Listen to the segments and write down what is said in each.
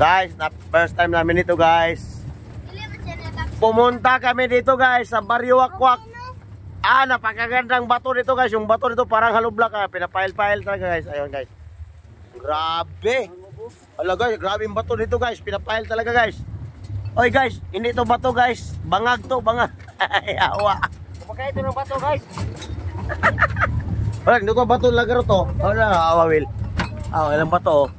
Guys, first time namin dito guys. Pumunta kami dito guys sa Barrio Wakwak. Napakagandang bato dito guys. Yung bato dito parang hollow block. Pinapile-pile talaga guys. Ayun guys. Grabe. Hala guys, grabe yung bato dito guys. Pinapile talaga guys. Oy guys, hindi to bato guys. Bangag to, bangag. Yawa. Kumakain ito ng bato guys. Wala, hindi ko bato lagaro to. Awa Will. Ilang bato.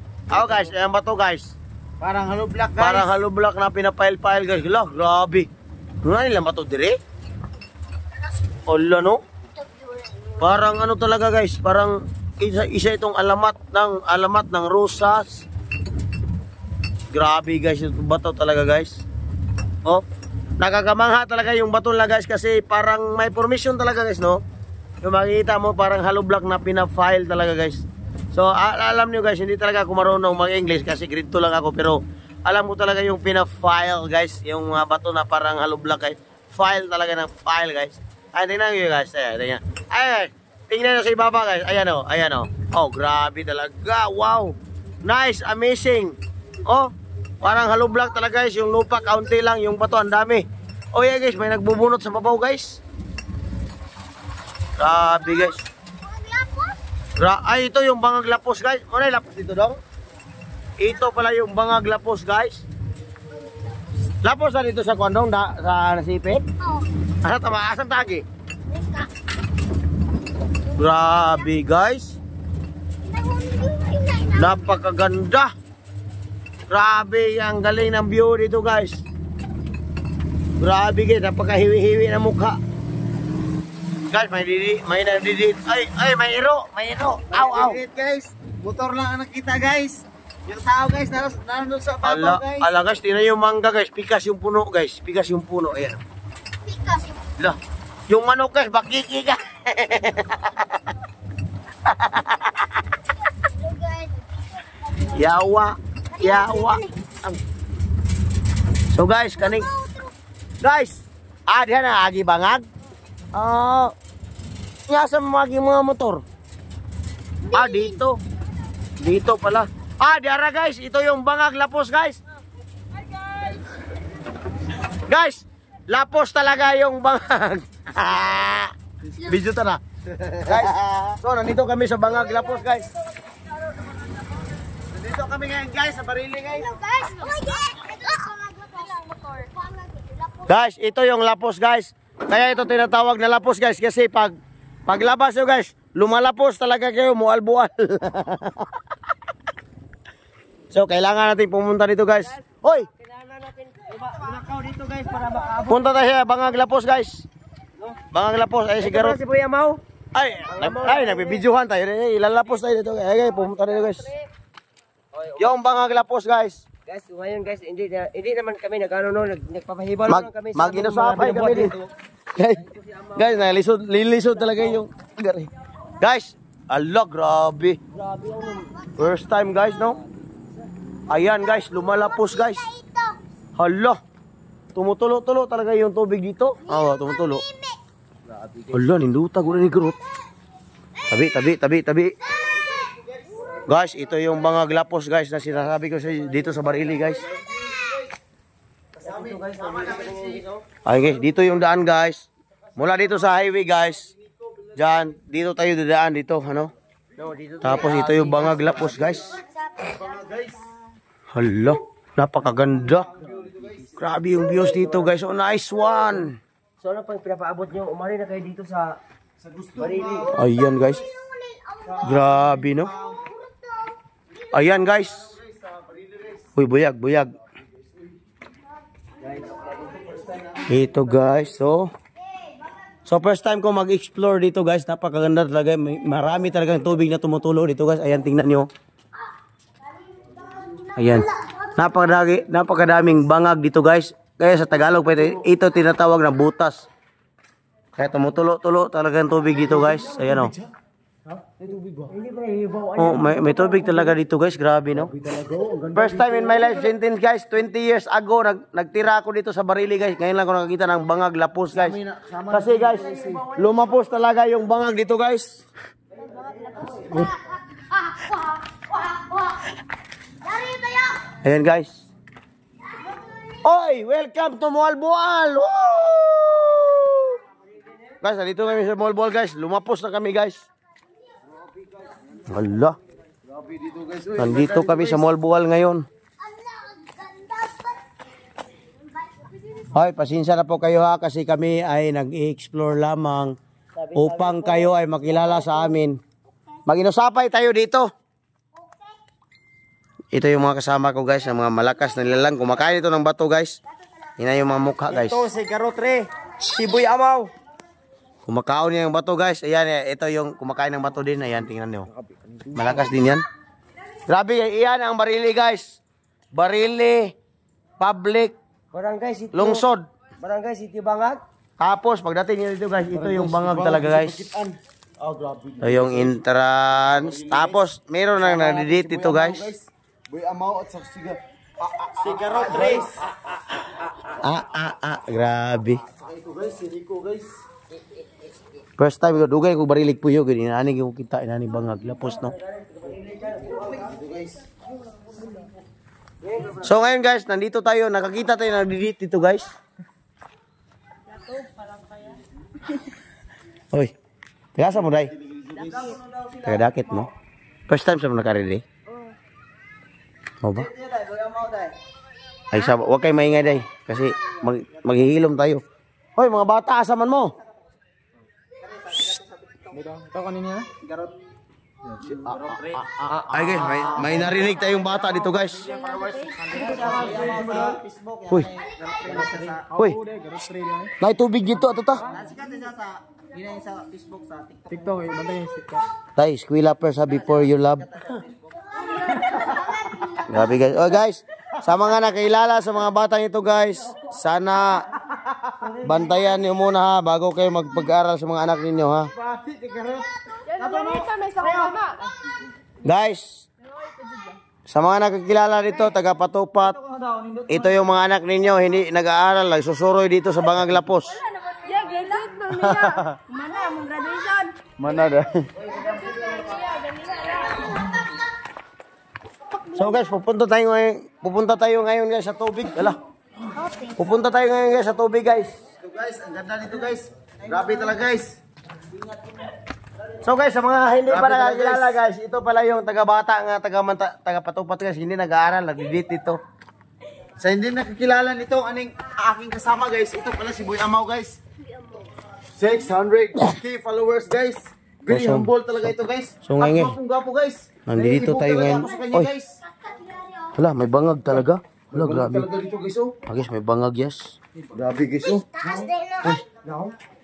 Guys, ilang bato guys. Parang hollow block guys. Parang hollow block na pinapile-pile guys. Hala, grabe. Ano ilang bato dire? Hala no? Parang ano talaga guys. Parang isa itong alamat ng rosas. Grabe guys, yung bato talaga guys. Oh, nakakamangha talaga yung bato na guys kasi parang may formation talaga guys, no? Yung makikita mo parang hollow block na pinafile talaga guys. So alam niyo guys, hindi talaga ako marunong mag-English kasi grade 2 lang ako, pero alam ko talaga yung pinafile guys, yung bato na parang hollow block guys. File talaga ng file guys. Ay, tingnan niyo guys, tingnan. Ay, tingnan niyo sa ibaba guys. Ayan oh, ayan oh. Oh, grabe talaga. Wow. Nice, amazing. Oh, parang hollow block talaga guys. Yung lupa, kaunti lang. Yung bato, ang dami. Oh yeah guys, may nagbubunot sa babaw guys. Grabe guys. Ay, ito yung bangag lapos guys. Ano yung lapos dito dong? Ito pala yung bangag lapos guys. Lapos na dito sa kondong, sa nasipit? Oo. Ano tama? Asan tagi? Grabe guys. Napakaganda. Grabe, ang galing ng view dito guys. Grabe guys, napakahiwi-hiwi na mukha. Guys, may nandidit. Ay, may iro. Aw. Guys, motor lang ang nakita guys. Yung tao guys, nandun sa babaw guys. Ala guys, tingnan yung mangga guys. Pikas yung puno guys. Pikas yung puno. Ayan. Pikas yung puno. Yung manok guys, bakiki ka. Yawa. So guys, kaning guys, diyan na agi bangag. Nga sa mga motor. Dito. Dito pala. Diara guys, ito yung bangag lapos guys. Hi guys. Guys, lapos talaga yung bangag. Video ta na. Guys, so nandito kami sa bangag lapos guys. Nandito kami ngayon guys sa Barili guys. Guys, ito yung lapos guys. Kaya ito tinatawag na lapos guys kasi paglabas nyo guys, lumalapos talaga kayo, mualbual. So kailangan natin pumunta dito guys. Hoy! Kailangan natin lumakaw dito guys para makaabot. Punta tayo sa bangag lapos guys. Bangag lapos, ay sigaro. Si Kuya Mau. Ay, nagbibidyohan tayo. Ilalapos tayo dito. Ay, pumunta dito guys. Yung bangag lapos guys. Guys, ngayon guys, hindi naman kami nagpapahibal lang kami sa Mag-inusapay kami dito. Guys, lilisod talaga yung guys, ala, grabe. First time guys, no? Ayan guys, lumalapos guys. Hala, tumutulo-tulo talaga yung tubig dito. Tumutulo. Hala, ninduta ko na ni Grot. Tabi. Guys, ito yung bangag lapos guys na sinasabi ko dito sa Barili guys. Ay guys, dito yung daan guys. Mula dito sa highway guys. Diyan, dito tayo dadaan dito, ano? Tapos ito yung bangag lapos guys. Hala, napakaganda. Grabe yung views dito guys. Oh, nice one. So ano pang pinapaabot nyo? Umari na kayo dito sa Barili. Ayan guys. Grabe no. Ayan guys. Uy, buyag. Ito guys. So first time ko mag-explore dito guys. Napakaganda talaga. Marami talagang tubig na tumutulo dito guys. Ayan, tingnan nyo. Ayan. Napakadaming bangag dito guys. Kaya sa Tagalog ito tinatawag na butas. Kaya tumutulo-tulo talagang tubig dito guys. Ayan o. Oh, may tubig talaga dito guys. Grabe no. First time in my life sentence guys. 20 years ago nagtira ako dito sa Barili guys. Ngayon lang ako nakakita ng bangag lapos guys. Kasi guys, lumapos talaga yung bangag dito guys. Dari tayo. Ayan guys. Oy, welcome to Mualboal. Guys, nandito kami sa Mualboal guys. Lumapos na kami guys. Hala. Nandito kami sa Mualboal ngayon. Hoy, pasensya na po kayo ha kasi kami ay nag-i-explore lamang upang kayo ay makilala sa amin. Mag-inusapay tayo dito. Ito yung mga kasama ko guys, ang mga malakas na nilalang. Kumakain ito ng bato guys. Hina yung mga mukha guys. Ito si Karotre, si Boy Amaw. Kumakaon niya ng bato guys. Ayan, ito yung kumakain ng bato din. Ayan, tingnan nyo. Malakas din yan. Grabe, iyan ang Barili guys. Barili, Public, Barangay City. Lungsod. Barangay City Bangag. Tapos, pagdating nyo dito guys, ito yung bangag talaga guys. Oh, grabe. Ito yung entrance. Tapos, meron nang nadidit ito guys. Boy Amaw at si Karotre. Grabe. Ito guys, si Rico guys. First time ko dugay ko barilig puyo gid inani ko kita inani bangag lapos no. So ngayon guys, nandito tayo, nakakita tayo ng didit dito guys. Hoy. Tagasa mo dai. Tagadakit no. First time sa mo nakarili. Mo ba? Ay sa wag kay maingay dai kasi maghihilom tayo. Hoy mga bata asaman mo. Ito kanina na? Garot. Ay guys, may narinig tayong bata dito guys. Uy. Uy. May tubig dito ato ta. Sa Facebook, sa TikTok. TikTok, bantay yung TikTok. Tay, squilla first ha before you love. Grabe guys. Oh guys, sa mga nakilala sa mga bata nito guys, sana bantayan niyo muna ha bago kayo magpag-aral sa mga anak ninyo ha. Guys, sa mga nakikilala dito, taga Patupat, ito yung mga anak ninyo, hindi nag-aaral, nagsusuroy dito sa Bangag Lapos. Mana mong graduation? Mana dah. So guys, pupunta tayo ngayon guys sa tubig. Ala. Pupunta tayo ngayon guys sa tubig guys. Ito guys, ang ganda dito guys. Grabe talaga guys. So guys, sa mga hindi pa nakakilala guys, ito pala yung taga-bata nga taga Patupat guys, hindi nag-aaral, nag-date dito. Sa hindi nakikilala nito, aning aking kasama guys, ito pala si Boy Amaw guys. 600k followers guys. Very So, humble talaga ito guys. so ngayon, At gwapo guys. nandito tayo ngayon. Oy. Oy. Wala, may bangag talaga. Wala, grabe. Talaga dito guys oh. Guys, may bangag yes. Grabe guys oh.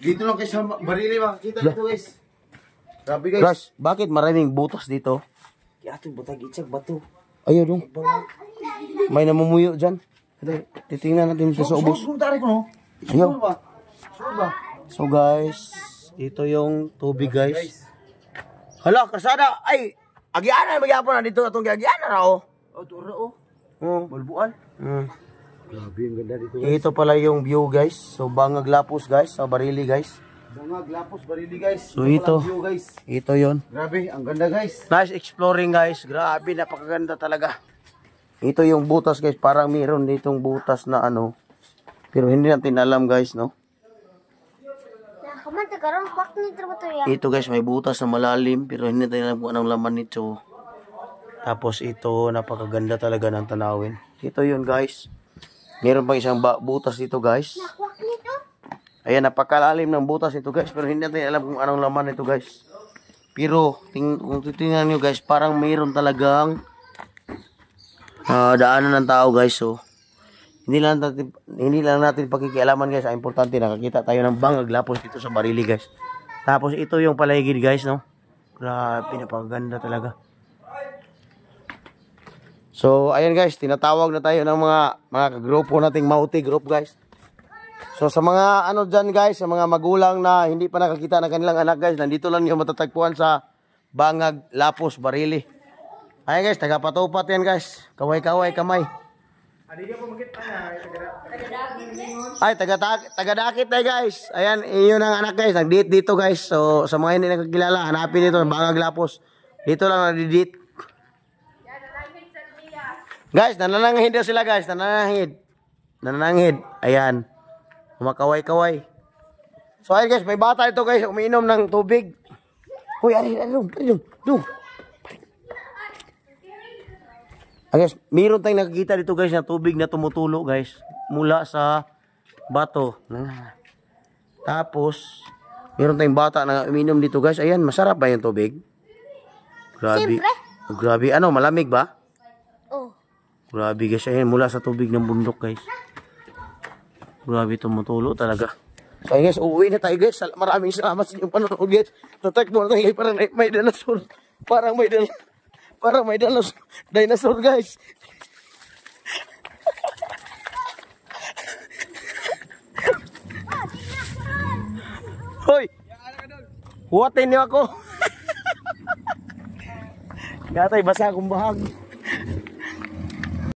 Dito lang guys sa Barili makikita dito guys. Grabe guys. Crush, bakit maraming butas dito? Kaya ito butag itsak bato. Ayun dong. May namumuyo dyan. Titingnan natin ito sa ubos. Tarik ko no. Ayaw. Sure ba? Sure ba? So guys, ito yung tubig guys. Hala, kasada. Ay, agiana magyapon na dito atong agiana na oh. Oh, tura oh. Balbuan. Grabe ang ganda dito. Ito pala yung view guys. So Bangag Lapos guys, sa Barili guys. Bangag Lapos Barili guys. So ito, View, guys. ito yon. Grabe, ang ganda guys. Nice exploring guys. Grabe, napakaganda talaga. Ito yung butas guys. Parang mayroon ditong butas na ano. Pero hindi natin alam guys, no? Ito guys, may butas na malalim. Pero hindi natin alam kung anong laman nito. Tapos ito, napakaganda talaga ng tanawin. Ito yun guys. Meron pang isang butas dito guys. Ayan, napakalalim ng butas ito guys. Pero hindi natin alam kung anong laman nito guys. Pero, kung titingnan nyo guys, parang mayroon talagang daanan ng tao guys. So, hindi lang natin pakikialaman guys. Ang importante, nakakita tayo ng Bangag Lapos dito sa Barili guys. Tapos, ito yung paligid guys, no? Grabe, napakaganda talaga. So, ayan guys, tinatawag na tayo ng mga grupo nating Mauti group guys. So, sa mga ano dyan guys, sa mga magulang na hindi pa nakakita ng kanilang anak guys, nandito lang yung matatagpuan sa Bangag Lapos, Barili. Ayan guys, taga Patupat yan guys. Kaway-kaway, kamay. Ay, taga-dakit na guys. Ayan, iyon ang anak guys, nag-date dito guys. So, sa mga hindi nakakilala, hanapin dito, Bangag Lapos. Dito lang nag-date. Guys, nananangid daw sila guys. Nananangid. Ayan. Kumakaway-kaway. So ayun guys, may bata ito guys. Umiinom ng tubig. Uy, alin. Guys, mayroon tayong nakikita dito guys na tubig na tumutulo guys. Mula sa bato. Tapos, mayroon tayong bata na umiinom dito guys. Ayan, masarap ba yung tubig? Grabe. Siyempre. Grabe. Ano, malamig ba? Oh. Grabe guys. Ayan, mula sa tubig ng bundok guys. Grabe, tumutulo talaga. So ayun guys, uuwi na tayo guys. Maraming salamat sa inyong panonood guys. Tatak mo na tayo guys. Parang may dinosaur. Parang may dinosaur guys. Hoy! Huwatin niyo ako. Gatay, basa akong bahag.